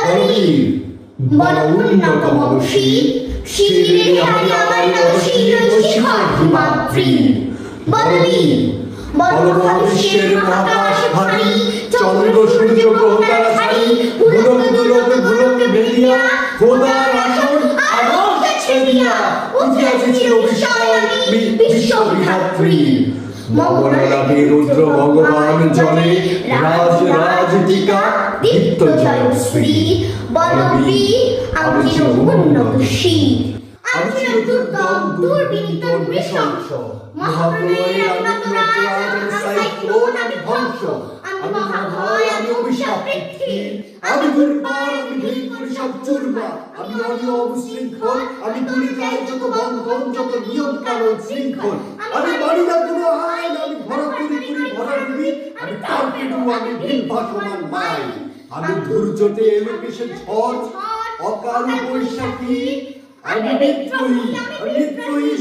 বলবীর বল উন্নত মনশীল শিরে হারি আমার নরশীল শিখর হিমাদ্রি বলবীর বল মহাবিশ্বের মহাকাশ ভারী চন্দ্র সূর্য গ্রহ তারা ছাড়ি গোলক দোলক গোলক ভেদিয়া খোদার আসন আরশ ছেড়িয়া উঠিয়াছে চিরবিস্ময়ী বিশ্ববিধাত্রী মঙ্গলাকে রুদ্র ভগবান জলে রাজ রাজ টিকা দীপ্ত জয়শ্রী বলবীর আমি চির উন্নতশীল আমি চির দুর্গম দুর্বিনীত নৃশংস মহাপ্রলয়ের অনন্তরাজ সাইক্লোন আমি ধ্বংস আমি মহাভয় আমি অভিশাপ পৃথ্বী আমি দুর্বার আমি ভীকর সব চূর্মা আমি অনিয় অবিশৃঙ্খল আমি তুলে যাই যত বন্ধন যত নিয়ম কানুন শৃঙ্খল আমি মানি না কোনো আইন আমি ভরা করি ভরা ডুবি আমি টর্পেডো আমি ভিন ভাসমান মাই আমি দুর্যোগে এলোকেশে ঝড় অকাল বৈশাখী আমি বিদ্রোহী